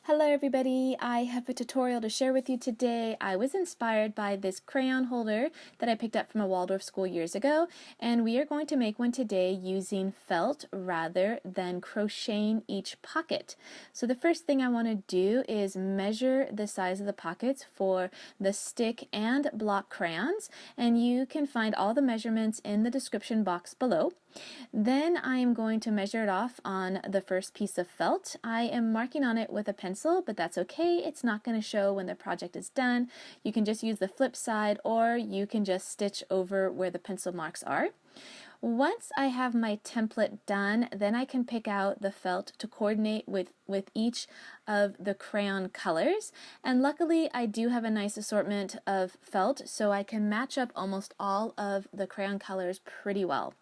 Hello everybody, I have a tutorial to share with you today. I was inspired by this crayon holder that I picked up from a Waldorf school years ago, and we are going to make one today using felt rather than crocheting each pocket. So the first thing I want to do is measure the size of the pockets for the stick and block crayons, and you can find all the measurements in the description box below. Then I am going to measure it off on the first piece of felt. I am marking on it with a pencil, but that's okay. It's not going to show when the project is done. You can just use the flip side, or you can just stitch over where the pencil marks are. Once I have my template done, then I can pick out the felt to coordinate with each of the crayon colors. And luckily I do have a nice assortment of felt, so I can match up almost all of the crayon colors pretty well.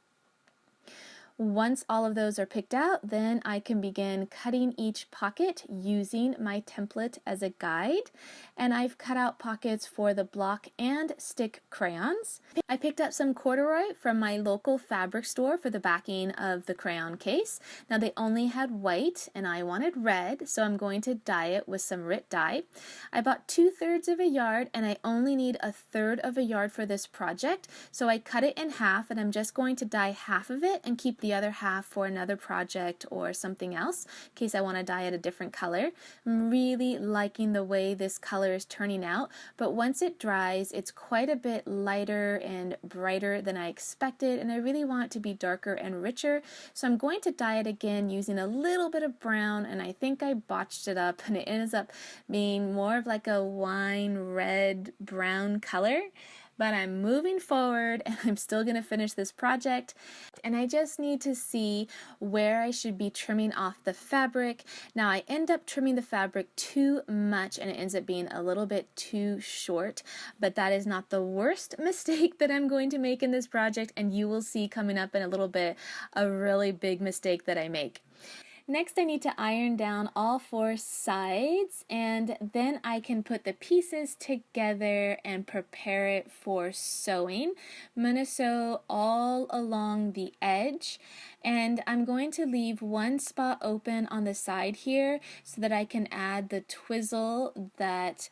Once all of those are picked out, then I can begin cutting each pocket using my template as a guide. And I've cut out pockets for the block and stick crayons. I picked up some corduroy from my local fabric store for the backing of the crayon case. Now they only had white and I wanted red, so I'm going to dye it with some RIT dye. I bought 2/3 of a yard and I only need 1/3 of a yard for this project, so I cut it in half and I'm just going to dye half of it and keep the other half for another project or something else in case I want to dye it a different color. I'm really liking the way this color is turning out, but once it dries it's quite a bit lighter and brighter than I expected, and I really want it to be darker and richer, so I'm going to dye it again using a little bit of brown, and I think I botched it up and it ends up being more of like a wine red brown color. But I'm moving forward and I'm still going to finish this project, and I just need to see where I should be trimming off the fabric. Now I end up trimming the fabric too much and it ends up being a little bit too short, but that is not the worst mistake that I'm going to make in this project, and you will see coming up in a little bit a really big mistake that I make. Next I need to iron down all 4 sides, and then I can put the pieces together and prepare it for sewing. I'm going to sew all along the edge, and I'm going to leave one spot open on the side here so that I can add the twizzle that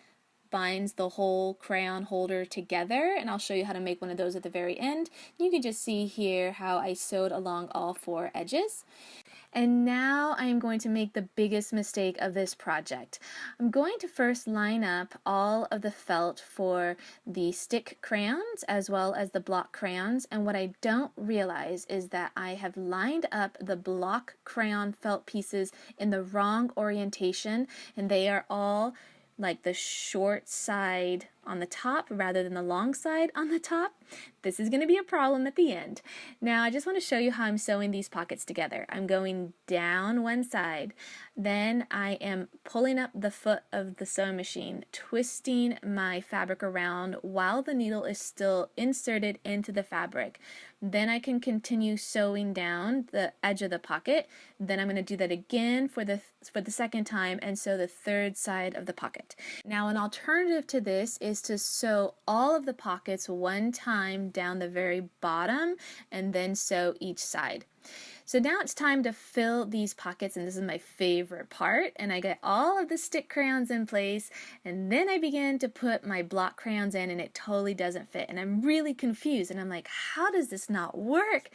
binds the whole crayon holder together, and I'll show you how to make one of those at the very end. You can just see here how I sewed along all 4 edges. And now I am going to make the biggest mistake of this project. I'm going to first line up all of the felt for the stick crayons as well as the block crayons, and what I don't realize is that I have lined up the block crayon felt pieces in the wrong orientation, and they are all like the short side on the top rather than the long side on the top. This is going to be a problem at the end. Now I just want to show you how I'm sewing these pockets together. I'm going down one side, then I am pulling up the foot of the sewing machine, twisting my fabric around while the needle is still inserted into the fabric. Then I can continue sewing down the edge of the pocket. Then I'm going to do that again for the second time and sew the 3rd side of the pocket. Now an alternative to this is to sew all of the pockets one time down the very bottom and then sew each side. So now it's time to fill these pockets, and this is my favorite part, and I get all of the stick crayons in place, and then I begin to put my block crayons in and it totally doesn't fit, and I'm really confused, and I'm like, how does this not work?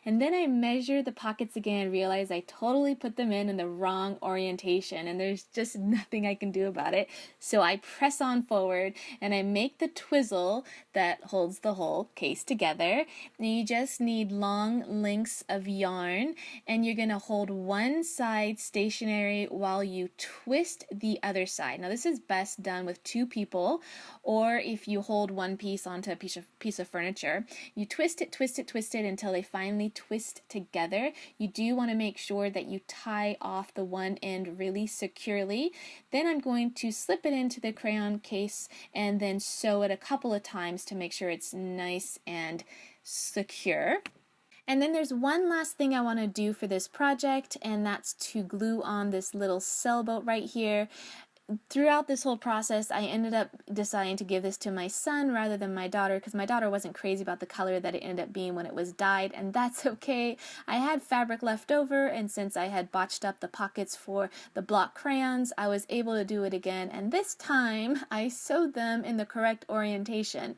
And then I measure the pockets again, realize I totally put them in the wrong orientation, and there's just nothing I can do about it. So I press on forward and I make the twizzle that holds the whole case together. And you just need long lengths of yarn, and you're going to hold one side stationary while you twist the other side. Now this is best done with 2 people, or if you hold one piece onto a piece of furniture. You twist it until they finally twist together. You do want to make sure that you tie off the one end really securely. Then I'm going to slip it into the crayon case and then sew it a couple of times to make sure it's nice and secure. And then there's one last thing I want to do for this project, and that's to glue on this little sailboat right here. throughout this whole process, I ended up deciding to give this to my son rather than my daughter because my daughter wasn't crazy about the color that it ended up being when it was dyed, and that's okay. I had fabric left over, and since I had botched up the pockets for the block crayons, I was able to do it again, and this time I sewed them in the correct orientation.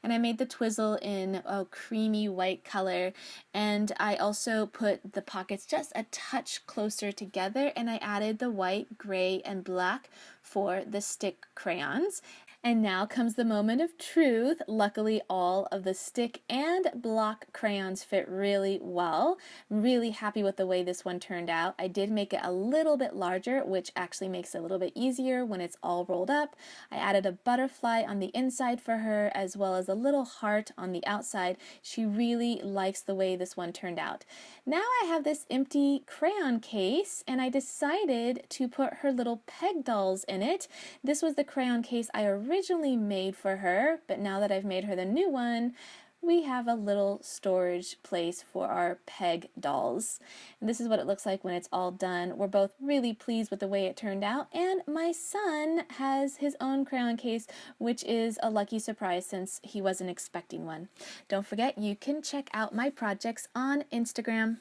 And I made the twizzle in a creamy white color, and I also put the pockets just a touch closer together, and I added the white, gray, and black for the stick crayons. And now comes the moment of truth. Luckily, all of the stick and block crayons fit really well. I'm really happy with the way this one turned out. I did make it a little bit larger, which actually makes it a little bit easier when it's all rolled up. I added a butterfly on the inside for her, as well as a little heart on the outside. She really likes the way this one turned out. Now I have this empty crayon case, and I decided to put her little peg dolls in it. This was the crayon case I originally made for her, but now that I've made her the new one, we have a little storage place for our peg dolls. And this is what it looks like when it's all done. We're both really pleased with the way it turned out, and my son has his own crayon case, which is a lucky surprise since he wasn't expecting one. Don't forget, you can check out my projects on Instagram.